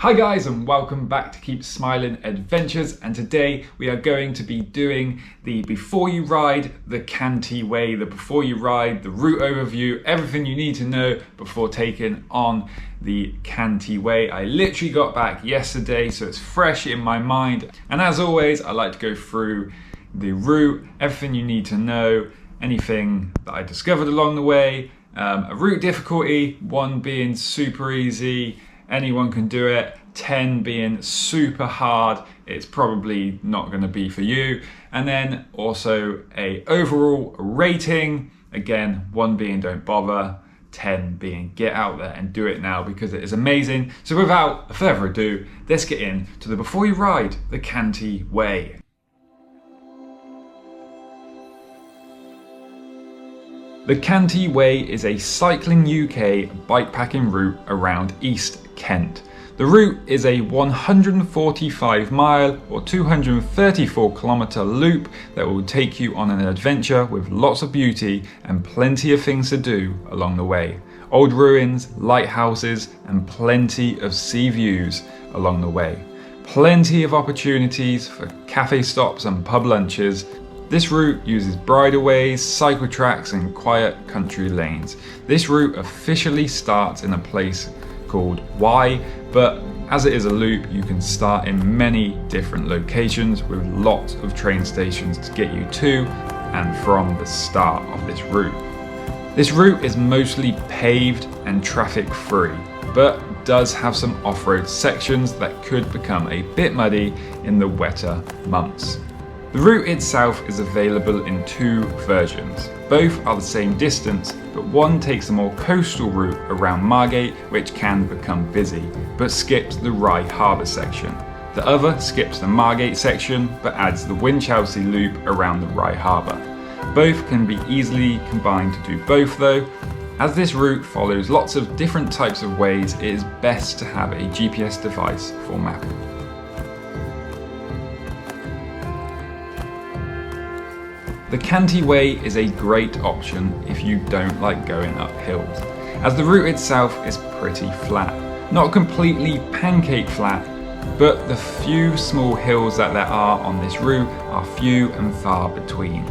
Hi guys, and welcome back to Keep Smiling Adventures, and today we are going to be doing the before you ride the Cantii way, the before you ride, the route overview, everything you need to know before taking on the Cantii way. I literally got back yesterday, so it's fresh in my mind, and as always I like to go through the route, everything you need to know, anything that I discovered along the way, a route difficulty, 1 being super easy, anyone can do it, 10 being super hard, it's probably not going to be for you, and then also a overall rating, again 1 being don't bother, 10 being get out there and do it now because it is amazing. So without further ado, let's get into the before you ride the Cantii way. The Cantii Way is a cycling UK bikepacking route around East Kent. The route is a 145 mile or 234 kilometre loop that will take you on an adventure with lots of beauty and plenty of things to do along the way. Old ruins, lighthouses and plenty of sea views along the way. Plenty of opportunities for cafe stops and pub lunches. This route uses bridleways, cycle tracks and quiet country lanes. This route officially starts in a place called Y, but as it is a loop, you can start in many different locations with lots of train stations to get you to and from the start of this route. This route is mostly paved and traffic free, but does have some off-road sections that could become a bit muddy in the wetter months. The route itself is available in 2 versions. Both are the same distance, but one takes a more coastal route around Margate, which can become busy, but skips the Rye Harbour section. The other skips the Margate section, but adds the Winchelsea loop around the Rye Harbour. Both can be easily combined to do both though. As this route follows lots of different types of ways, it is best to have a GPS device for mapping. The Cantii Way is a great option if you don't like going up hills, as the route itself is pretty flat. Not completely pancake flat, but the few small hills that there are on this route are few and far between,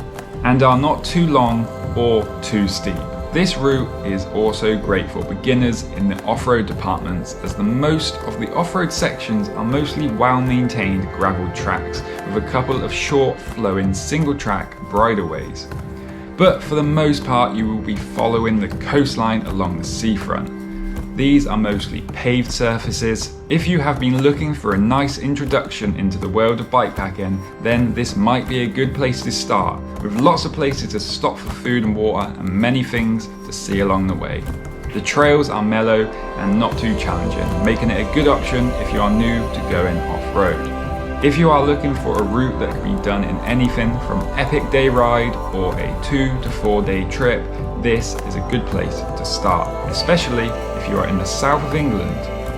and are not too long or too steep. This route is also great for beginners in the off-road departments, as the most of the off-road sections are mostly well-maintained gravel tracks with a couple of short flowing single-track bridleways. But for the most part you will be following the coastline along the seafront. These are mostly paved surfaces. If you have been looking for a nice introduction into the world of bikepacking, then this might be a good place to start, with lots of places to stop for food and water and many things to see along the way. The trails are mellow and not too challenging, making it a good option if you are new to going off-road. If you are looking for a route that can be done in anything from epic day ride or a 2 to 4 day trip, this is a good place to start, especially if you are in the south of England.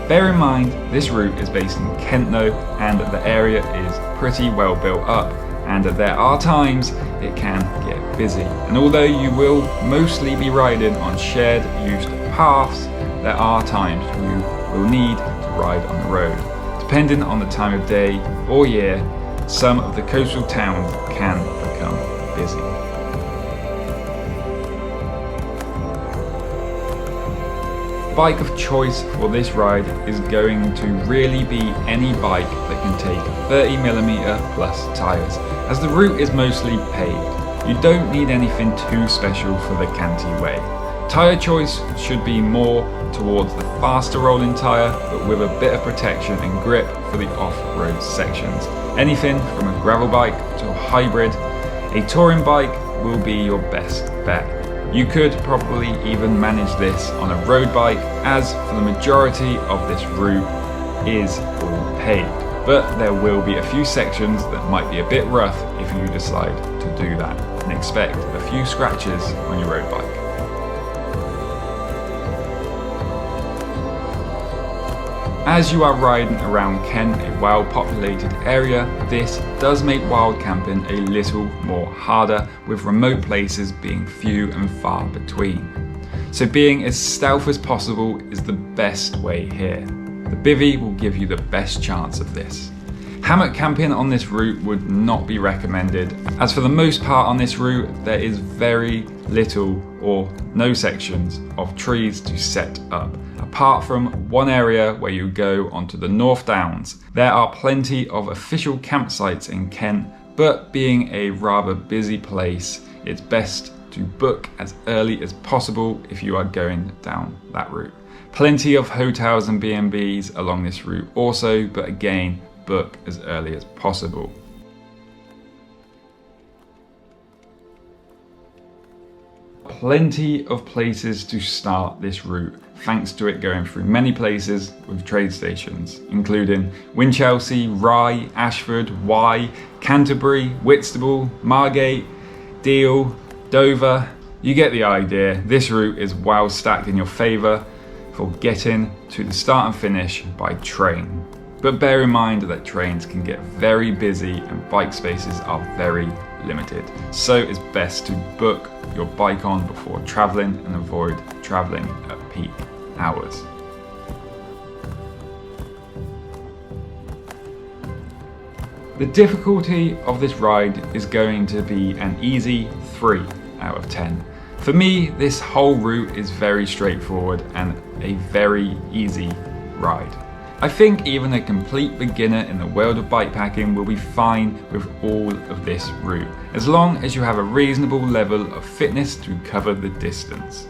Bear in mind, this route is based in Kent though, and the area is pretty well built up, and there are times it can get busy. And although you will mostly be riding on shared used paths, there are times you will need to ride on the road. Depending on the time of day or year, some of the coastal towns can become busy. Bike of choice for this ride is going to really be any bike that can take 30mm plus tyres, as the route is mostly paved. You don't need anything too special for the Cantii Way. Tyre choice should be more towards the faster rolling tyre, but with a bit of protection and grip for the off-road sections. Anything from a gravel bike to a hybrid, a touring bike will be your best bet. You could probably even manage this on a road bike, as for the majority of this route is all paved. But there will be a few sections that might be a bit rough if you decide to do that, and expect a few scratches on your road bike. As you are riding around Kent, a well-populated area, this does make wild camping a little more harder, with remote places being few and far between. So being as stealth as possible is the best way here. The bivvy will give you the best chance of this. Hammock camping on this route would not be recommended, as for the most part on this route there is very little or no sections of trees to set up. Apart from one area where you go onto the North Downs. There are plenty of official campsites in Kent, but being a rather busy place, it's best to book as early as possible if you are going down that route. Plenty of hotels and B&Bs along this route also, but again, book as early as possible. Plenty of places to start this route, thanks to it going through many places with trade stations, including Winchelsea, Rye, Ashford, Wye, Canterbury, Whitstable, Margate, Deal, Dover. You get the idea. This route is well stacked in your favour for getting to the start and finish by train. But bear in mind that trains can get very busy and bike spaces are very limited. So it's best to book your bike on before travelling and avoid travelling at peak hours. The difficulty of this ride is going to be an easy 3 out of 10. For me, this whole route is very straightforward and a very easy ride. I think even a complete beginner in the world of bikepacking will be fine with all of this route, as long as you have a reasonable level of fitness to cover the distance.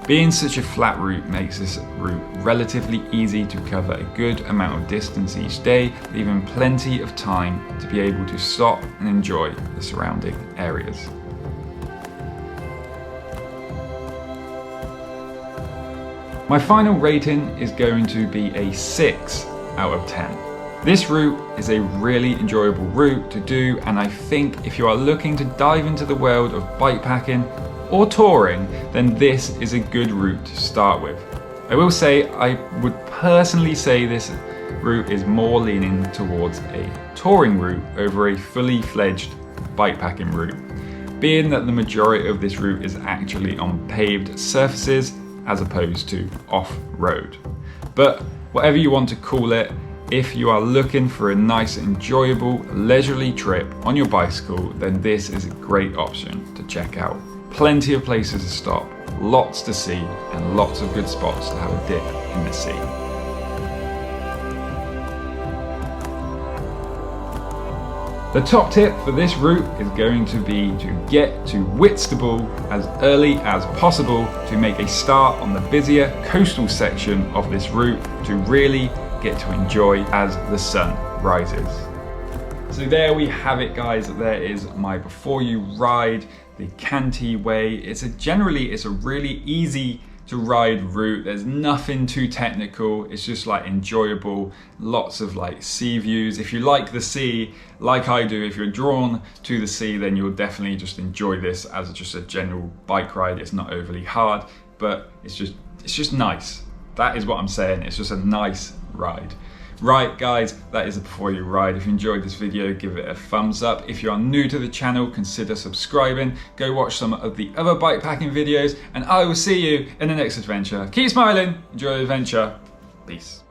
Being such a flat route makes this route relatively easy to cover a good amount of distance each day, leaving plenty of time to be able to stop and enjoy the surrounding areas. My final rating is going to be a 6 out of 10. This route is a really enjoyable route to do, and I think if you are looking to dive into the world of bikepacking or touring, then this is a good route to start with. I will say I would personally say this route is more leaning towards a touring route over a fully fledged bikepacking route, being that the majority of this route is actually on paved surfaces as opposed to off-road. But whatever you want to call it, if you are looking for a nice, enjoyable, leisurely trip on your bicycle, then this is a great option to check out. Plenty of places to stop, lots to see, and lots of good spots to have a dip in the sea. The top tip for this route is going to be to get to Whitstable as early as possible to make a start on the busier coastal section of this route to really get to enjoy as the sun rises. So there we have it, guys. There is my before you ride the Cantii way. It's a really easy to ride route. There's nothing too technical. It's just like enjoyable, lots of like sea views. If you like the sea, like I do, if you're drawn to the sea, then you'll definitely just enjoy this as just a general bike ride. It's not overly hard, but it's just nice. That is what I'm saying. It's just a nice ride. Right guys, that is it before you ride. If you enjoyed this video, give it a thumbs up. If you are new to the channel, consider subscribing. Go watch some of the other bikepacking videos, and I will see you in the next adventure. Keep smiling, enjoy the adventure. Peace.